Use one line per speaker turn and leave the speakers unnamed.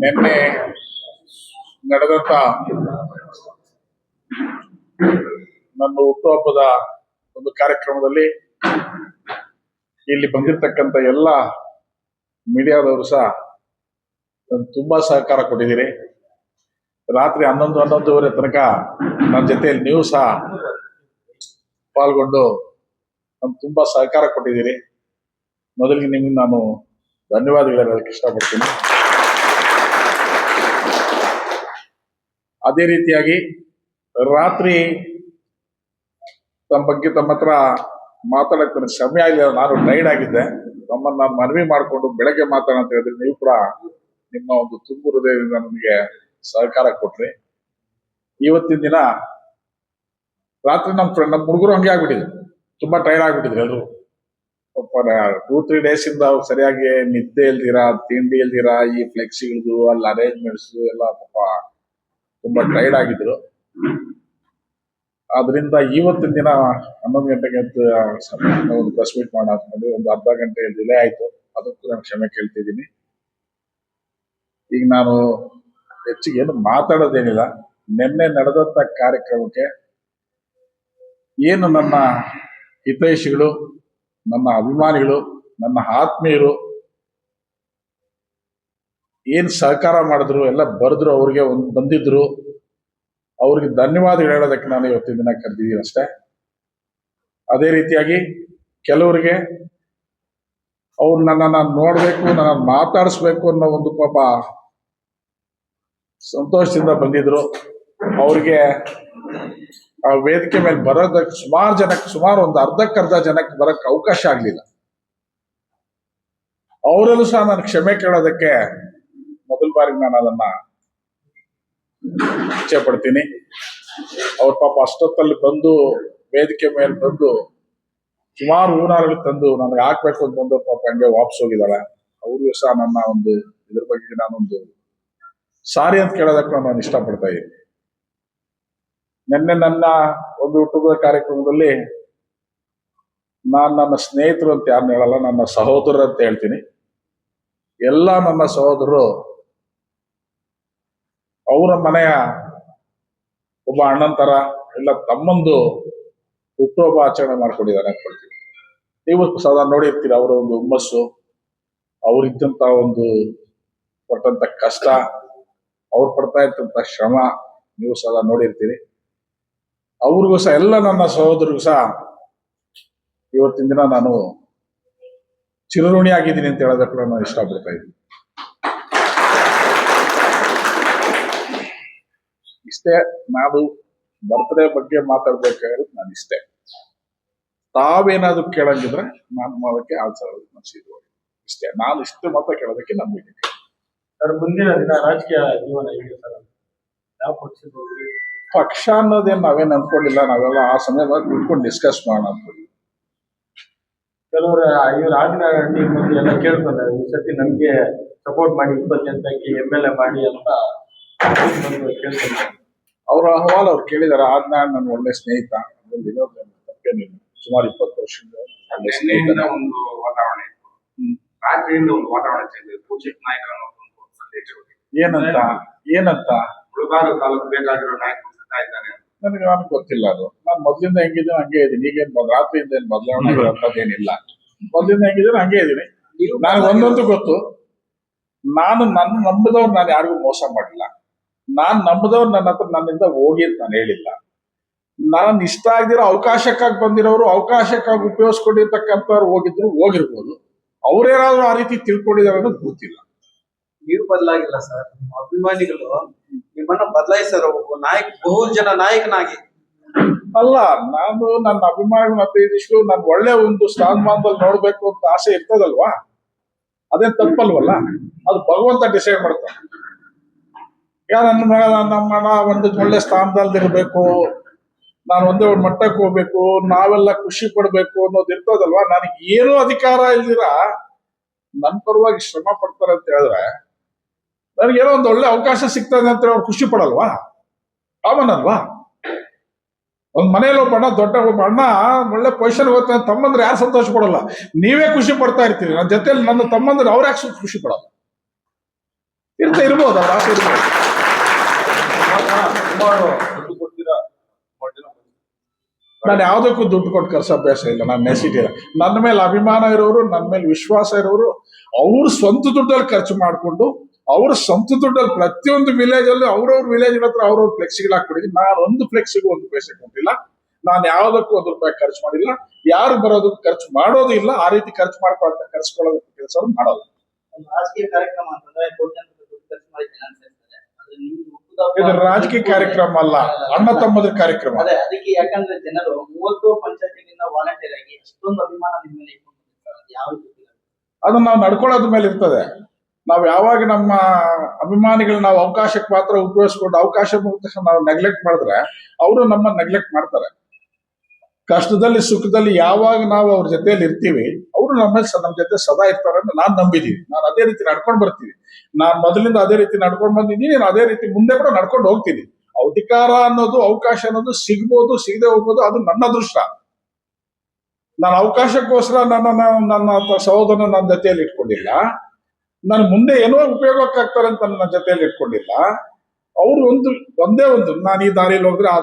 ನಿನ್ನೆ ನಡೆದಂತ ನನ್ನ ಹುಟ್ಟುಹಬ್ಬದ ಒಂದು ಕಾರ್ಯಕ್ರಮದಲ್ಲಿ ಇಲ್ಲಿ ಬಂದಿರತಕ್ಕಂತ ಎಲ್ಲ ಮೀಡಿಯಾದವರು ಸಹ ತುಂಬಾ ಸಹಕಾರ ಕೊಟ್ಟಿದ್ದೀರಿ. ರಾತ್ರಿ 11:11 ತನಕ ನನ್ನ ಜೊತೆಯಲ್ಲಿ ನೀವು ಸಹ ಪಾಲ್ಗೊಂಡು ತುಂಬಾ ಸಹಕಾರ ಕೊಟ್ಟಿದ್ದೀರಿ. ಮೊದಲಿಗೆ ನಿಮ್ಗೆ ನಾನು ಧನ್ಯವಾದಗಳು ಹೇಳಕ್ಕೆ ಇಷ್ಟಪಡ್ತೀನಿ. ಅದೇ ರೀತಿಯಾಗಿ ರಾತ್ರಿ ತಮ್ಮ ಬಗ್ಗೆ ತಮ್ಮ ಹತ್ರ ಮಾತಾಡಕ್ಕೆ ಸಮಯ ಇಲ್ಲ, ನಾನು ಟೈರ್ಡ್ ಆಗಿದ್ದೆ. ತಮ್ಮನ್ನು ನಾನು ಮನವಿ ಮಾಡಿಕೊಂಡು ಬೆಳಗ್ಗೆ ಮಾತಾಡೋಣ ಅಂತ ಹೇಳಿದ್ರೆ ನೀವು ಕೂಡ ನಿಮ್ಮ ಒಂದು ತುಂಬು ಹೃದಯದಿಂದ ನನಗೆ ಸಹಕಾರ ಕೊಟ್ರಿ. ಇವತ್ತಿನ ದಿನ ರಾತ್ರಿ ನಮ್ಮ ಹುಡುಗರು ಹಂಗೆ ಆಗ್ಬಿಟ್ಟಿದ್ರು, ತುಂಬಾ ಟೈರ್ಡ್ ಆಗ್ಬಿಟ್ಟಿದ್ರು ಎಲ್ಲರೂ. 2-3 days ಇಂದ ಸರಿಯಾಗಿ ನಿದ್ದೆ ಇಲ್ದಿರಾ, ತಿಂಡಿ ಇಲ್ದಿರಾ, ಈ ಫ್ಲೆಕ್ಸಿಗಳದು ಅಲ್ಲಿ ಅರೇಂಜ್ಮೆಂಟ್ಸ್ ಎಲ್ಲ ಪಾಪ ತುಂಬಾ ಟೈರ್ಡ್ ಆಗಿದ್ರು. ಆದ್ರಿಂದ ಇವತ್ತಿನ ದಿನ 11 ಗಂಟೆಗೆ ಒಂದು ಪ್ರೆಸ್ ಮೀಟ್ ಮಾಡೋಣ ಅಂದ್ಕೊಂಡು ಒಂದು ಅರ್ಧ ಗಂಟೆ ಡಿಲೇ ಆಯ್ತು. ಅದಕ್ಕೂ ನಾನು ಕ್ಷಮೆ ಕೇಳ್ತಿದ್ದೀನಿ. ಈಗ ನಾನು ಹೆಚ್ಚಿಗೆ ಏನು ಮಾತಾಡೋದೇನಿಲ್ಲ. ನಿನ್ನೆ ನಡೆದಂತ ಕಾರ್ಯಕ್ರಮಕ್ಕೆ ಏನು ನನ್ನ ಹಿತೈಷಿಗಳು, ನನ್ನ ಅಭಿಮಾನಿಗಳು, ನನ್ನ ಆತ್ಮೀಯರು ಏನ್ ಸಹಕಾರ ಮಾಡಿದ್ರು, ಎಲ್ಲ ಬರೆದ್ರು, ಅವ್ರಿಗೆ ಬಂದಿದ್ರು, ಅವ್ರಿಗೆ ಧನ್ಯವಾದಗಳು ಹೇಳೋದಕ್ಕೆ ನಾನು ಇವತ್ತಿನ ದಿನ ಕರೆದಿದ್ದೀನಿ ಅಷ್ಟೇ. ಅದೇ ರೀತಿಯಾಗಿ ಕೆಲವರಿಗೆ ಅವ್ರು ನನ್ನನ್ನು ನೋಡ್ಬೇಕು, ನನ್ನ ಮಾತಾಡಿಸ್ಬೇಕು ಅನ್ನೋ ಒಂದು ಪಾಪ ಸಂತೋಷದಿಂದ ಬಂದಿದ್ರು. ಅವ್ರಿಗೆ ಆ ವೇದಿಕೆ ಮೇಲೆ ಬರೋದಕ್ಕೆ ಸುಮಾರು ಒಂದು ಅರ್ಧಕ್ಕರ್ಧ ಜನಕ್ಕೆ ಬರಕ್ಕೆ ಅವಕಾಶ ಆಗ್ಲಿಲ್ಲ. ಅವರಲ್ಲೂ ಸಹ ನಾನು ಕ್ಷಮೆ ಕೇಳೋದಕ್ಕೆ ಮೊದಲ ಬಾರಿಗೆ ನಾನು ಅದನ್ನ ಇಚ್ಛೆ ಪಡ್ತೀನಿ. ಅವ್ರ ಪಾಪ ಅಷ್ಟೊತ್ತಲ್ಲಿ ಬಂದು ವೇದಿಕೆ ಮೇಲೆ ಬಂದು ಸುಮಾರು ಹೂನಾರಗಳು ತಂದು ನನಗೆ ಹಾಕ್ಬೇಕು ಅಂತ ಬಂದು ಪಾಪ ಹಂಗೆ ವಾಪಸ್ ಹೋಗಿದ್ದಾರೆ. ಅವ್ರಿಗೂ ಸಹ ನನ್ನ ಒಂದು ಇದ್ರ ಬಗ್ಗೆ ನಾನೊಂದು ಸಾರಿ ಅಂತ ಕೇಳೋದಕ್ಕೆ ನಾನು ಇಷ್ಟಪಡ್ತಾ ಇದ್ದೀನಿ. ನಿನ್ನೆ ನನ್ನ ಒಂದು ಹುಟ್ಟುಹಬ್ಬದ ಕಾರ್ಯಕ್ರಮದಲ್ಲಿ ನಾನು ನನ್ನ ಸ್ನೇಹಿತರು ಅಂತ ಯಾರನ್ನ ಹೇಳಲ್ಲ, ನನ್ನ ಸಹೋದರರು ಅಂತ ಹೇಳ್ತೀನಿ. ಎಲ್ಲ ನನ್ನ ಸಹೋದರರು ಅವರ ಮನೆಯ ಒಬ್ಬ ಅಣ್ಣನ ತರ ಎಲ್ಲ ತಮ್ಮಂದು ಹುಟ್ಟುಹಬ್ಬ ಆಚರಣೆ ಮಾಡ್ಕೊಂಡಿದ್ದಾರೆ ಅನ್ಕೊಳ್ತೀವಿ. ನೀವು ಸದಾ ನೋಡಿರ್ತೀರ ಅವರ ಒಂದು ಹುಮ್ಮಸ್ಸು, ಅವರಿದ್ದಂತ ಒಂದು ಪಟ್ಟಂತ ಕಷ್ಟ, ಅವ್ರು ಪಡ್ತಾ ಇರ್ತಂತ ಶ್ರಮ ನೀವು ಸದಾ ನೋಡಿರ್ತೀರಿ. ಅವ್ರಿಗೂ ಸಹ, ಎಲ್ಲ ನನ್ನ ಸಹೋದರಿಗೂ ಸಹ ಇವತ್ತಿನ ದಿನ ನಾನು ಚಿರಋಣಿ ಆಗಿದ್ದೀನಿ ಅಂತ ಹೇಳೋದಕ್ಕೆ ನಾನು ಇಷ್ಟಪಡ್ತಾ ಇದ್ದೀನಿ. ಇಷ್ಟೇ, ನಾನು ಬರ್ತ್ಡೇ ಬಗ್ಗೆ ಮಾತಾಡ್ಬೇಕಾಗಿರೋದು ನಾನು ಇಷ್ಟೇ. ತಾವೇನಾದ್ರು ಕೇಳಂಗಿದ್ರೆ ನಾನು ಅದಕ್ಕೆ ಆನ್ಸರ್ ಮನಸ್ಸಿದ್ರು ಇಷ್ಟೇ. ನಾನು ಇಷ್ಟು ಮಾತ್ರ ಕೇಳೋದಕ್ಕೆ ನಂಬಿಕೆ.
ಸರ್, ಮುಂದಿನ ದಿನ ರಾಜಕೀಯ ಜೀವನ ಹೇಗೆ ಸರ್? ಯಾವ ಪಕ್ಷದ
ಪಕ್ಷ ಅನ್ನೋದೇನು ನಾವೇನು ಅಂದ್ಕೊಂಡಿಲ್ಲ. ನಾವೆಲ್ಲ ಆ ಸಮಯದಲ್ಲಿ ಕುತ್ಕೊಂಡು ಡಿಸ್ಕಸ್ ಮಾಡೋಣ ಅಂದ್ಕೊಂಡು.
ಕೆಲವರು ಈ ರಾಜಕಾರಣಿ ಬಗ್ಗೆ ಎಲ್ಲ ಕೇಳ್ಕೊಂತಾರೆ, ಈ ಸತಿ ನಮ್ಗೆ ಸಪೋರ್ಟ್ ಮಾಡಿ 20 ಜನಕ್ಕೆ MLA ಮಾಡಿ ಅಂತ ಕೇಳ್ಕೊಂತಾರೆ.
ಅವ್ರ ಅಹವಾಲ್ ಅವ್ರು ಕೇಳಿದಾರೆ. ಆದ್ಮೇಲೆ ನನ್ನ ಒಳ್ಳೆ ಸ್ನೇಹಿತ, ತಪ್ಪೇನಿಲ್ಲ. ಸುಮಾರು 20 ವರ್ಷದಿಂದ ಒಳ್ಳೆ ಸ್ನೇಹಿತ.
ಒಂದು ವಾತಾವರಣ ಇತ್ತು, ರಾತ್ರಿಯಿಂದ ಒಂದು ವಾತಾವರಣ ಚೇಂಜ್ ಇತ್ತು. ನಾಯಕ
ಏನಂತ
ಮುಳಬಾಗಿಲು ತಾಲೂಕು ಬೇಕಾಗಿರೋ ನಾಯಕರು ಸಿಗ್ತಾ ಇದ್ದಾನೆ.
ನನಗೆ ಗೊತ್ತಿಲ್ಲ ಅದು. ನಾನು ಮೊದ್ಲಿಂದ ಹೆಂಗಿದ್ದೀನಿ ಹಂಗೆ ಇದೀನಿ. ಈಗೇನು ರಾತ್ರಿಯಿಂದ ಏನು ಬದಲಾವಣೆ ಆಗಿರೋಂಥದ್ದೇನಿಲ್ಲ. ಮೊದ್ಲಿಂದ ಹೆಂಗಿದ್ದೀನಿ ಹಂಗೆ ಇದೀನಿ. ನನಗೆ ಒಂದೊಂದು ಗೊತ್ತು, ನಾನು ನಂಬಿದವ್ರು ನಾನು ಯಾರಿಗೂ ಮೋಸ ಮಾಡಿಲ್ಲ. ನಾನ್ ನಂಬಿದವ್ರು ನನ್ನ ಹತ್ರ ನನ್ನಿಂದ ಹೋಗಿ ಅಂತ ನಾನು ಹೇಳಿಲ್ಲ. ನಾನು ಇಷ್ಟ ಆಗದಿರೋ ಅವಕಾಶಕ್ಕಾಗಿ ಬಂದಿರೋರು, ಅವಕಾಶಕ್ಕಾಗಿ ಉಪಯೋಗಿಸ್ಕೊಂಡಿರ್ತಕ್ಕಂಥವ್ರು ಹೋಗಿರ್ಬೋದು. ಅವ್ರೇನಾದ್ರು ಆ ರೀತಿ ತಿಳ್ಕೊಂಡಿದಾರೆ ಅನ್ನೋದು ಗೊತ್ತಿಲ್ಲ.
ನೀವು ಬದಲಾಗಿಲ್ಲ ಸರ್, ನಿಮ್ಮ ಅಭಿಮಾನಿಗಳು ನಿಮ್ಮನ್ನ ಬದಲಾಯಿಸರು. ಬಹು ಜನ ನಾಯಕನಾಗಿ
ಅಲ್ಲ, ನಾನು ನನ್ನ ಅಭಿಮಾನಿಗಳು ಮತ್ತೆ ಇದಿಷ್ಟು ನಾನು ಒಳ್ಳೆ ಒಂದು ಸ್ಥಾನಮಾನದಲ್ಲಿ ನೋಡ್ಬೇಕು ಅಂತ ಆಸೆ ಇರ್ತದಲ್ವಾ, ಅದೇನ್ ತಪ್ಪಲ್ವಲ್ಲ. ಅದು ಭಗವಂತ ಡಿಸೈಡ್ ಮಾಡ್ತಾನೆ. ಈಗ ನಮ್ಮ ಅಣ್ಣ ಒಂದು ಒಳ್ಳೆ ಸ್ಥಾನದಲ್ಲಿ ಇರ್ಬೇಕು, ನಾನು ಒಂದೇ ಒಂದು ಮಟ್ಟಕ್ಕೆ ಹೋಗ್ಬೇಕು, ನಾವೆಲ್ಲ ಖುಷಿ ಪಡ್ಬೇಕು ಅನ್ನೋದು ಇರ್ತದಲ್ವಾ. ನನಗೆ ಏನೂ ಅಧಿಕಾರ ಇಲ್ದಿರ ನನ್ನ ಪರವಾಗಿ ಶ್ರಮ ಪಡ್ತಾರೆ ಅಂತ ಹೇಳಿದ್ರೆ ನನಗೇನೋ ಒಂದು ಒಳ್ಳೆ ಅವಕಾಶ ಸಿಗ್ತದೆ ಅಂತ ಅವ್ರು ಖುಷಿ ಪಡಲ್ವಾ? ಕಾಮನ್ ಅಲ್ವಾ? ಒಂದ್ ಮನೇಲಿ ಒಬ್ಬ ಅಣ್ಣ ಒಳ್ಳೆ ಪೊಸಿಷನ್ ಹೋಗ್ತಾನೆ, ತಮ್ಮಂದ್ರೆ ಯಾರು ಸಂತೋಷ ಪಡಲ್ಲ? ನೀವೇ ಖುಷಿ ಪಡ್ತಾ ಇರ್ತೀರಿ. ನನ್ನ ಜೊತೆಲಿ ನನ್ನ ತಮ್ಮಂದ್ರೆ ಅವ್ರು ಯಾಕೆ ಖುಷಿ ಪಡಲ್ಲ? ಇರ್ಬೋದು, ಅದು ಆಸೆ ಇರ್ಬೋದು.
ಸುಮಾರು ದುಡ್ಡು ಕೊಡ್ತೀರಾ ಸುಮಾರು ಜನ
ನಾನು ಯಾವುದಕ್ಕೂ ದುಡ್ಡು ಕೊಟ್ಟು ಕರ್ಸೋ ಅಭ್ಯಾಸ ಇಲ್ಲ, ನಾನು ನೆಸಿಟಿಲ್ಲ. ನನ್ನ ಮೇಲೆ ಅಭಿಮಾನ ಇರೋರು, ನನ್ನ ಮೇಲೆ ವಿಶ್ವಾಸ ಇರೋರು, ಅವ್ರ ಸ್ವಂತ ದುಡ್ಡಲ್ಲಿ ಖರ್ಚು ಮಾಡಿಕೊಂಡು ಅವ್ರ ಸ್ವಂತ ದುಡ್ಡಲ್ಲಿ ಪ್ರತಿಯೊಂದು ವಿಲೇಜ್ ಅಲ್ಲಿ ಅವ್ರವ್ರ ವಿಲೇಜ್ ಹತ್ರ ಅವ್ರವ್ರ ಫ್ಲೆಕ್ಸಿಗಳು ಹಾಕ್ಬಿಟ್ಟಿದ್ದೀನಿ. ನಾನು ಒಂದು ಫ್ಲೆಕ್ಸಿಗೂ ಒಂದು ಪೈಸೆ ಕೊಟ್ಟಿಲ್ಲ, ನಾನು ಯಾವುದಕ್ಕೂ ಒಂದು ರೂಪಾಯಿ ಖರ್ಚು ಮಾಡಿಲ್ಲ, ಯಾರು ಬರೋದಕ್ಕೆ ಖರ್ಚು ಮಾಡೋದು ಇಲ್ಲ. ಆ ರೀತಿ ಖರ್ಚು ಮಾಡ್ಕೊಳ್ತಾ ಕರ್ಸ್ಕೊಳ್ಳೋದಕ್ಕೆ ಕೆಲಸ ಮಾಡೋದು.
ಒಂದು ರಾಜಕೀಯ ಕಾರ್ಯಕ್ರಮ ಅಂತಂದ್ರೆ ಕೋಟ್ಯಾಂತರ ದುಡ್ಡು ಖರ್ಚು ಮಾಡಿ ಜನ ಸೇರ್ತಾರೆ. ಆದ್ರೆ ನಿಮ್ದು ಹುಟ್ಟುಹಬ್ಬ
ಇದು ರಾಜಕೀಯ ಕಾರ್ಯಕ್ರಮ ಅಲ್ಲ, ಅಣ್ಣ ತಮ್ಮದ್ರ ಕಾರ್ಯಕ್ರಮ.
ಅದೇ ಅದಕ್ಕೆ ಯಾಕಂದ್ರೆ ಜನರು 30 ಪಂಚಾಯತಿಗಳಿಂದ ವಾಲಂಟಿಯರ್ ಆಗಿ ಅಷ್ಟೊಂದು ಅಭಿಮಾನ ನಿಮ್ಮ ಮೇಲೆ ಇಟ್ಕೊಂಡಿರ್ತಾರೆ. ಅದು ಯಾವ ರೀತಿ
ಅದನ್ನ ನಾವು ನಡ್ಕೊಳ್ಳೋದ್ರ ಮೇಲೆ ಇರ್ತದೆ. ನಾವು ಯಾವಾಗ ನಮ್ಮ ಅಭಿಮಾನಿಗಳು ನಾವು ಅವಕಾಶಕ್ಕೆ ಮಾತ್ರ ಉಪಯೋಗಿಸ್ಕೊಂಡು ಅವಕಾಶ ಮುಗಿದ ತಕ್ಷಣ ನಾವು ನೆಗ್ಲೆಕ್ಟ್ ಮಾಡಿದ್ರೆ ಅವರು ನಮ್ಮನ್ನ ನೆಗ್ಲೆಕ್ಟ್ ಮಾಡ್ತಾರೆ. ಕಷ್ಟದಲ್ಲಿ ಸುಖದಲ್ಲಿ ಯಾವಾಗ ನಾವು ಅವ್ರ ಜೊತೆಯಲ್ಲಿ ಇರ್ತೀವಿ ಅವರು ನಮ್ಮ ಜೊತೆ ಸದಾ ಇರ್ತಾರೆ ಅಂತ ನಾನು ನಂಬಿದೀನಿ. ನಾನು ಅದೇ ರೀತಿ ನಡ್ಕೊಂಡು ಬರ್ತೀನಿ. ನಾನು ಮೊದಲಿಂದ ಅದೇ ರೀತಿ ನಡ್ಕೊಂಡು ಬಂದಿದ್ದೀನಿ, ನಾನು ಅದೇ ರೀತಿ ಮುಂದೆ ಕೂಡ ನಡ್ಕೊಂಡು ಹೋಗ್ತೀನಿ. ಅಧಿಕಾರ ಅನ್ನೋದು, ಅವಕಾಶ ಅನ್ನೋದು ಸಿಗ್ಬೋದು, ಸಿಗದೆ ಹೋಗ್ಬೋದು, ಅದು ನನ್ನ ಅದೃಷ್ಟ. ನಾನು ಅವಕಾಶಕ್ಕೋಸ್ಕರ ನನ್ನ ಸಹೋದರನ ನನ್ನ ಜೊತೆಯಲ್ಲಿ ಇಟ್ಕೊಂಡಿಲ್ಲ. ನಾನು ಮುಂದೆ ಏನೋ ಉಪಯೋಗಕ್ಕಾಗ್ತಾರೆ ಅಂತ ನನ್ನ ಜೊತೆಯಲ್ಲಿ ಇಟ್ಕೊಂಡಿಲ್ಲ. ಅವರು ಒಂದೇ ಒಂದು ನಾನು ಈ ದಾರಿಯಲ್ಲಿ ಹೋದ್ರೆ ಆ